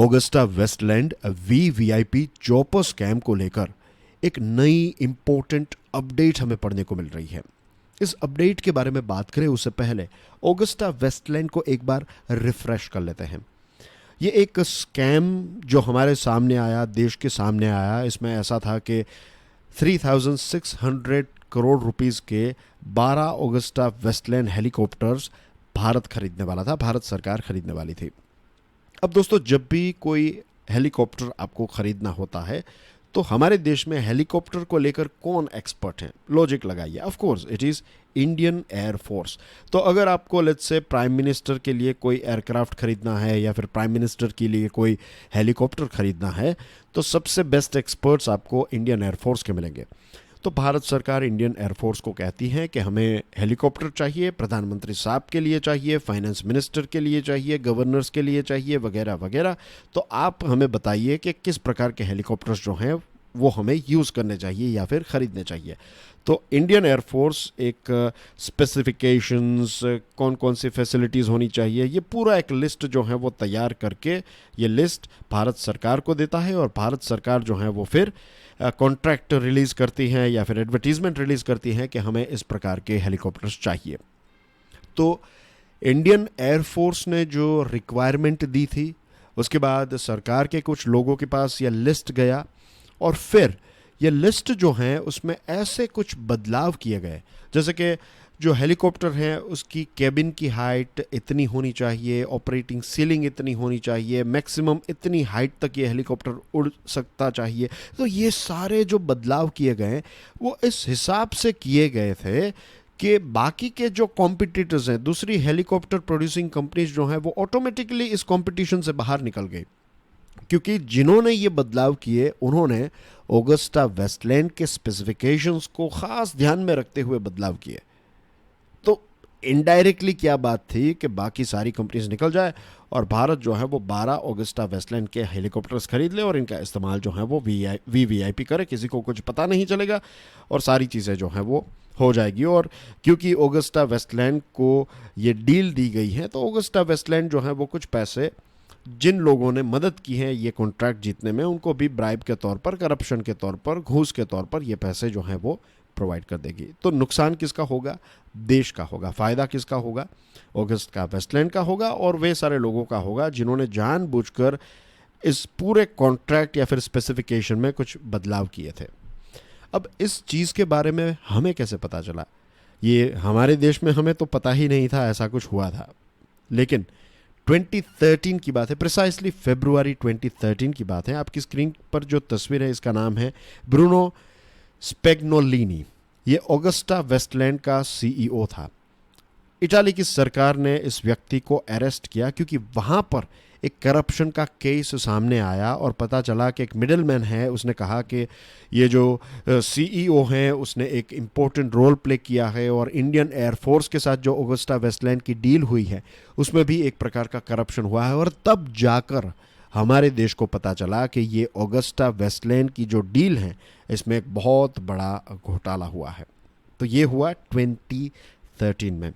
Augusta Westland VVIP chopper scam को लेकर एक नई इंपॉर्टेंट अपडेट हमें पढ़ने को मिल रही है। इस अपडेट के बारे में बात करें उससे पहले ऑगस्टा वेस्टलैंड को एक बार रिफ्रेश कर लेते हैं। ये एक स्कैम जो हमारे सामने आया, देश के सामने आया, इसमें ऐसा था कि 3600 करोड़ रुपीस के 12 ऑगस्टा वेस्टलैंड हेलीकॉप्टर्स भारत खरीदने वाला था, भारत सरकार खरीदने वाली थी। अब दोस्तों, जब भी कोई हेलीकॉप्टर आपको खरीदना होता है तो हमारे देश में हेलीकॉप्टर को लेकर कौन एक्सपर्ट है? लॉजिक लगाइए, of course it is Indian air force. तो अगर आपको लेट्स से प्राइम मिनिस्टर के लिए कोई एयरक्राफ्ट खरीदना है या फिर प्राइम मिनिस्टर के लिए कोई हेलीकॉप्टर खरीदना है तो सबसे बेस्ट एक्सपर्ट्स आपको इंडियन एयरफोर्स के मिलेंगे। तो भारत सरकार इंडियन एयरफोर्स को कहती है कि हमें हेलीकॉप्टर चाहिए, प्रधानमंत्री साहब के लिए चाहिए, फाइनेंस मिनिस्टर के लिए चाहिए, गवर्नर्स के लिए चाहिए, वगैरह वगैरह। तो आप हमें बताइए कि किस प्रकार के हेलीकॉप्टर्स जो हैं वो हमें यूज़ करने चाहिए या फिर ख़रीदने चाहिए। तो इंडियन एयरफोर्स एक स्पेसिफिकेशंस, कौन कौन सी फैसिलिटीज़ होनी चाहिए, ये पूरा एक लिस्ट जो है वो तैयार करके ये लिस्ट भारत सरकार को देता है और भारत सरकार जो है वो फिर कॉन्ट्रैक्ट रिलीज़ करती हैं या फिर एडवर्टीज़मेंट रिलीज़ करती हैं कि हमें इस प्रकार के हेलीकॉप्टर्स चाहिए। तो इंडियन एयरफोर्स ने जो रिक्वायरमेंट दी थी उसके बाद सरकार के कुछ लोगों के पास यह लिस्ट गया और फिर ये लिस्ट जो है उसमें ऐसे कुछ बदलाव किए गए, जैसे कि जो हेलीकॉप्टर है उसकी केबिन की हाइट इतनी होनी चाहिए, ऑपरेटिंग सीलिंग इतनी होनी चाहिए, मैक्सिमम इतनी हाइट तक ये हेलीकॉप्टर उड़ सकता चाहिए। तो ये सारे जो बदलाव किए गए वो इस हिसाब से किए गए थे कि बाकी के जो कॉम्पिटिटर्स हैं, दूसरी हेलीकॉप्टर प्रोड्यूसिंग कंपनीज जो हैं वो ऑटोमेटिकली इस कंपटीशन से बाहर निकल गई, क्योंकि जिन्होंने ये बदलाव किए उन्होंने ऑगस्टा वेस्टलैंड के स्पेसिफिकेशंस को ख़ास ध्यान में रखते हुए बदलाव किए। तो इनडायरेक्टली क्या बात थी कि बाकी सारी कंपनीज निकल जाए और भारत जो है वो 12 ऑगस्टा वेस्टलैंड के हेलीकॉप्टर्स खरीद ले और इनका इस्तेमाल जो है वो वीवीआईपी करे, किसी को कुछ पता नहीं चलेगा और सारी चीज़ें जो हैं वो हो जाएगी। और क्योंकि ऑगस्टा वेस्टलैंड को ये डील दी गई है तो ऑगस्टा वेस्टलैंड जो है वो कुछ पैसे जिन लोगों ने मदद की है ये कॉन्ट्रैक्ट जीतने में, उनको भी ब्राइब के तौर पर, करप्शन के तौर पर, घूस के तौर पर ये पैसे जो हैं वो प्रोवाइड कर देगी। तो नुकसान किसका होगा? देश का होगा। फ़ायदा किसका होगा? ऑगस्टा वेस्टलैंड का होगा और वे सारे लोगों का होगा जिन्होंने जानबूझकर इस पूरे कॉन्ट्रैक्ट या फिर स्पेसिफिकेशन में कुछ बदलाव किए थे। अब इस चीज़ के बारे में हमें कैसे पता चला? ये हमारे देश में हमें तो पता ही नहीं था ऐसा कुछ हुआ था, लेकिन 2013 की बात है, प्रिसाइसली फरवरी 2013 की बात है। आपकी स्क्रीन पर जो तस्वीर है इसका नाम है ब्रूनो स्पेग्नोलिनी। ये ऑगस्टा वेस्टलैंड का सीईओ था। इटाली की सरकार ने इस व्यक्ति को अरेस्ट किया क्योंकि वहाँ पर एक करप्शन का केस सामने आया और पता चला कि एक मिडलमैन है, उसने कहा कि ये जो सीईओ हैं उसने एक इम्पोर्टेंट रोल प्ले किया है और इंडियन एयरफोर्स के साथ जो ऑगस्टा वेस्टलैंड की डील हुई है उसमें भी एक प्रकार का करप्शन हुआ है। और तब जाकर हमारे देश को पता चला कि ये ऑगस्टा वेस्टलैंड की जो डील है इसमें एक बहुत बड़ा घोटाला हुआ है। तो ये हुआ 2013 में।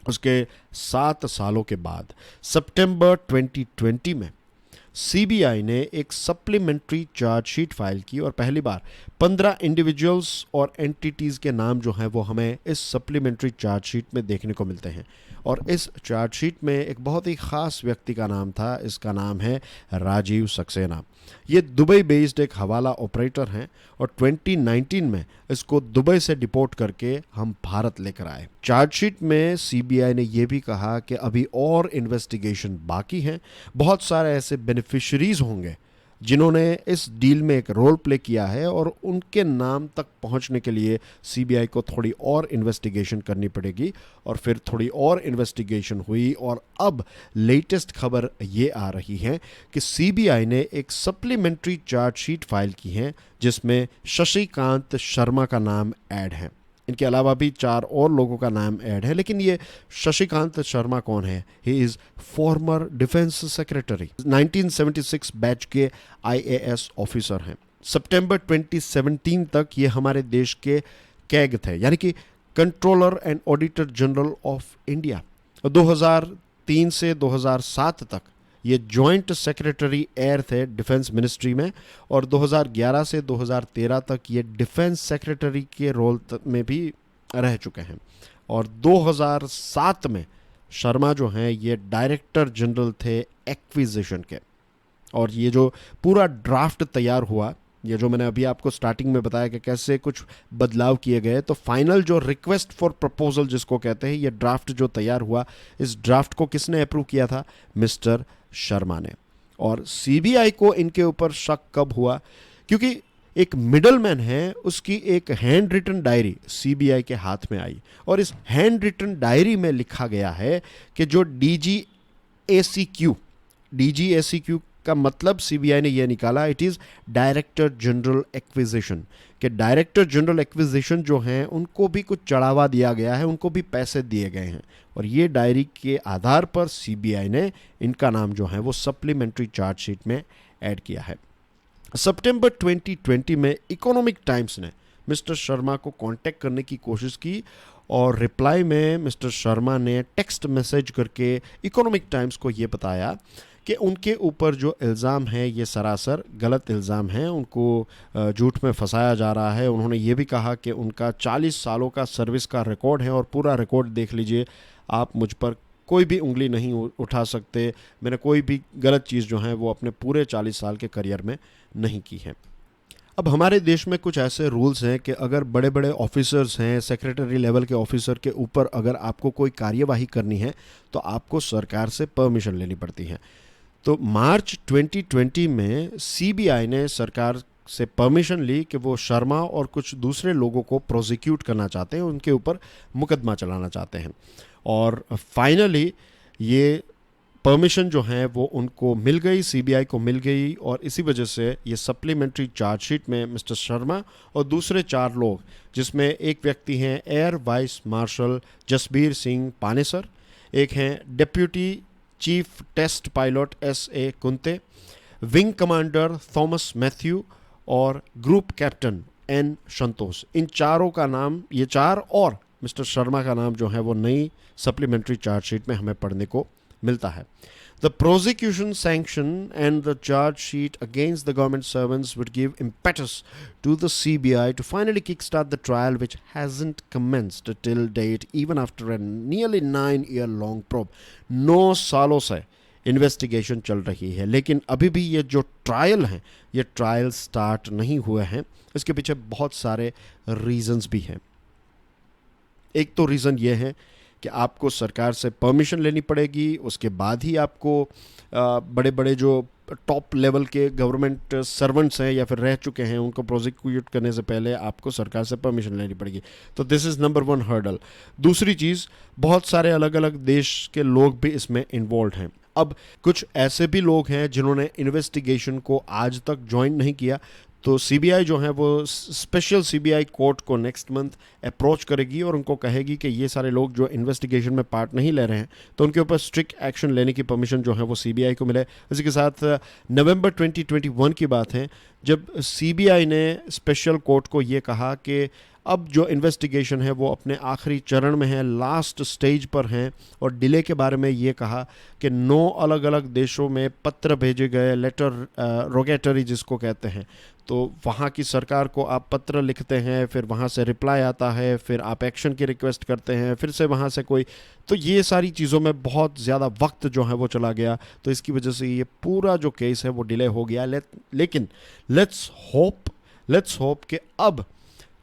उसके 7 सालों के बाद सितंबर 2020 में सीबीआई ने एक सप्लीमेंट्री चार्जशीट फाइल की और पहली बार 15 इंडिविजुअल्स और एंटिटीज़ के नाम जो हैं वो हमें इस सप्लीमेंट्री चार्जशीट में देखने को मिलते हैं। और इस चार्जशीट में एक बहुत ही ख़ास व्यक्ति का नाम था, इसका नाम है राजीव सक्सेना। ये दुबई बेस्ड एक हवाला ऑपरेटर हैं और 2019 में इसको दुबई से डिपोर्ट करके हम भारत लेकर आए। चार्जशीट में सीबीआई ने यह भी कहा कि अभी और इन्वेस्टिगेशन बाकी हैं, बहुत सारे ऐसे बेनिफिशरीज होंगे जिन्होंने इस डील में एक रोल प्ले किया है और उनके नाम तक पहुंचने के लिए सीबीआई को थोड़ी और इन्वेस्टिगेशन करनी पड़ेगी। और फिर थोड़ी और इन्वेस्टिगेशन हुई और अब लेटेस्ट खबर ये आ रही है कि सीबीआई ने एक सप्लीमेंट्री चार्जशीट फाइल की है जिसमें शशिकांत शर्मा का नाम ऐड है। इनके अलावा भी 4 और लोगों का नाम ऐड है, लेकिन ये शशिकांत शर्मा कौन है? He is farmer defence secretary, 1976 batch के आईएएस ऑफिसर हैं। सितंबर 2017 तक ये हमारे देश के कैग थे, यानी कि controller and auditor general of India. 2003 से 2007 तक ये जॉइंट सेक्रेटरी एयर थे डिफेंस मिनिस्ट्री में, और 2011 से 2013 तक ये डिफेंस सेक्रेटरी के रोल में भी रह चुके हैं। और 2007 में शर्मा जो हैं ये डायरेक्टर जनरल थे एक्विजिशन के। और ये जो पूरा ड्राफ्ट तैयार हुआ, ये जो मैंने अभी आपको स्टार्टिंग में बताया कि कैसे कुछ बदलाव किए गए, तो फाइनल जो रिक्वेस्ट फॉर प्रपोजल जिसको कहते हैं, ये ड्राफ्ट जो तैयार हुआ, इस ड्राफ्ट को किसने अप्रूव किया था? मिस्टर शर्मा ने। और सीबीआई को इनके ऊपर शक कब हुआ? क्योंकि एक मिडलमैन है, उसकी एक हैंड रिटन डायरी सीबीआई के हाथ में आई, और इस हैंड रिटन डायरी में लिखा गया है कि जो डीजीएसीक्यू का मतलब सीबीआई ने यह निकाला, it is director general acquisition, कि डायरेक्टर जनरल एक्विजिशन जो हैं उनको भी कुछ चढ़ावा दिया गया है, उनको भी पैसे दिए गए हैं। और ये डायरी के आधार पर सीबीआई ने इनका नाम जो है वो सप्लीमेंट्री चार्जशीट में ऐड किया है। सितंबर 2020 में इकोनॉमिक टाइम्स ने मिस्टर शर्मा को कांटेक्ट करने की कोशिश की, और रिप्लाई में मिस्टर शर्मा ने टेक्स्ट मैसेज करके इकोनॉमिक टाइम्स को ये बताया कि उनके ऊपर जो इल्ज़ाम है ये सरासर गलत इल्ज़ाम है, उनको झूठ में फंसाया जा रहा है। उन्होंने ये भी कहा कि उनका 40 सालों का सर्विस का रिकॉर्ड है, और पूरा रिकॉर्ड देख लीजिए आप, मुझ पर कोई भी उंगली नहीं उठा सकते, मैंने कोई भी गलत चीज़ जो है वो अपने पूरे 40 साल के करियर में नहीं की है। अब हमारे देश में कुछ ऐसे रूल्स हैं कि अगर बड़े बड़े ऑफिसर्स हैं, सेक्रेटरी लेवल के ऑफिसर के ऊपर अगर आपको कोई कार्यवाही करनी है तो आपको सरकार से परमिशन लेनी पड़ती है। तो मार्च 2020 में सीबीआई ने सरकार से परमिशन ली कि वो शर्मा और कुछ दूसरे लोगों को प्रोसिक्यूट करना चाहते हैं, उनके ऊपर मुकदमा चलाना चाहते हैं। और फाइनली ये परमिशन जो है वो उनको मिल गई, सीबीआई को मिल गई, और इसी वजह से ये सप्लीमेंट्री चार्जशीट में मिस्टर शर्मा और दूसरे 4 लोग, जिसमें एक व्यक्ति हैं air vice marshal Jasbir Singh Panesar, एक हैं deputy chief test pilot S.A. Kunte, wing commander Thomas Mathew और ग्रुप कैप्टन N. संतोष, इन चारों का नाम, ये 4 और मिस्टर शर्मा का नाम जो है वो नई सप्लीमेंट्री चार्जशीट में हमें पढ़ने को मिलता है। The prosecution sanction and the charge sheet against the government servants would give impetus to the CBI to finally kickstart the trial, which hasn't commenced till date, even after a nearly 9-year-long probe. 9 सालों से investigation चल रही है, लेकिन अभी भी ये जो ट्रायल हैं, ये ट्रायल स्टार्ट नहीं हुए हैं। इसके पीछे बहुत सारे रीजंस भी हैं। एक तो रीज़न ये है कि आपको सरकार से परमिशन लेनी पड़ेगी, उसके बाद ही आपको बड़े बड़े जो टॉप लेवल के गवर्नमेंट सर्वेंट्स हैं या फिर रह चुके हैं, उनको प्रोसिक्यूट करने से पहले आपको सरकार से परमिशन लेनी पड़ेगी। तो दिस इज़ नंबर 1 हर्डल। दूसरी चीज़, बहुत सारे अलग अलग देश के लोग भी इसमें इन्वॉल्व हैं। अब कुछ ऐसे भी लोग हैं जिन्होंने इन्वेस्टिगेशन को आज तक ज्वाइन नहीं किया, तो सीबीआई जो है वो स्पेशल सीबीआई कोर्ट को नेक्स्ट मंथ अप्रोच करेगी और उनको कहेगी कि ये सारे लोग जो इन्वेस्टिगेशन में पार्ट नहीं ले रहे हैं तो उनके ऊपर स्ट्रिक्ट एक्शन लेने की परमिशन जो है वो सीबीआई को मिले। इसी के साथ नवंबर 2021 की बात है जब सीबीआई ने स्पेशल कोर्ट को ये कहा कि अब जो इन्वेस्टिगेशन है वो अपने आखिरी चरण में है, लास्ट स्टेज पर हैं, और डिले के बारे में ये कहा कि 9 अलग अलग देशों में पत्र भेजे गए, लेटर रोगेटरी जिसको कहते हैं, तो वहाँ की सरकार को आप पत्र लिखते हैं, फिर वहाँ से रिप्लाई आता है, फिर आप एक्शन की रिक्वेस्ट करते हैं, फिर से वहाँ से कोई, तो ये सारी चीज़ों में बहुत ज़्यादा वक्त जो है वो चला गया, तो इसकी वजह से ये पूरा जो केस है वो डिले हो गया। लेकिन लेट्स होप कि अब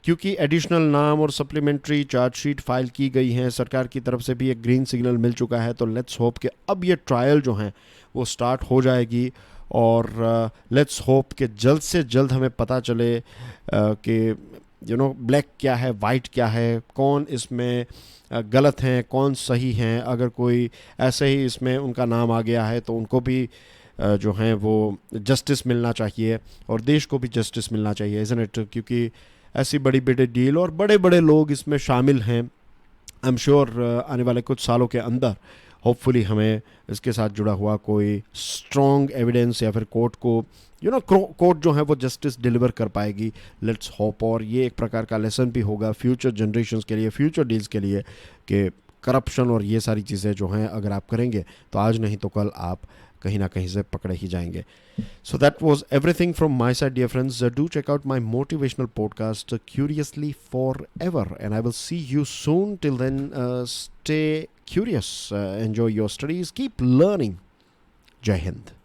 क्योंकि एडिशनल नाम और सप्लीमेंट्री चार्जशीट फाइल की गई हैं, सरकार की तरफ से भी एक ग्रीन सिग्नल मिल चुका है, तो लेट्स होप कि अब ये ट्रायल जो है वो स्टार्ट हो जाएगी, और लेट्स होप कि जल्द से जल्द हमें पता चले कि ब्लैक क्या है, वाइट क्या है, कौन इसमें गलत हैं, कौन सही हैं। अगर कोई ऐसे ही इसमें उनका नाम आ गया है तो उनको भी जो हैं वो जस्टिस मिलना चाहिए, और देश को भी जस्टिस मिलना चाहिए, इज़न्ट इट? क्योंकि ऐसी बड़ी बड़ी डील और बड़े बड़े लोग इसमें शामिल हैं। आई एम श्योर आने वाले कुछ सालों के अंदर होपफुली हमें इसके साथ जुड़ा हुआ कोई स्ट्रॉन्ग एविडेंस या फिर कोर्ट को कोर्ट जो है वो जस्टिस डिलीवर कर पाएगी। Let's hope. और ये एक प्रकार का लेसन भी होगा फ्यूचर जनरेशन्स के लिए, फ्यूचर डील्स के लिए, कि करप्शन और ये सारी चीज़ें जो हैं अगर आप करेंगे तो आज नहीं तो कल आप कहीं ना कहीं से पकड़े ही जाएंगे. So that was everything from my side, dear friends. Do check out my motivational podcast, Curiously Forever, and I will see you soon. Till then, stay curious, enjoy your studies, keep learning. Jai Hind.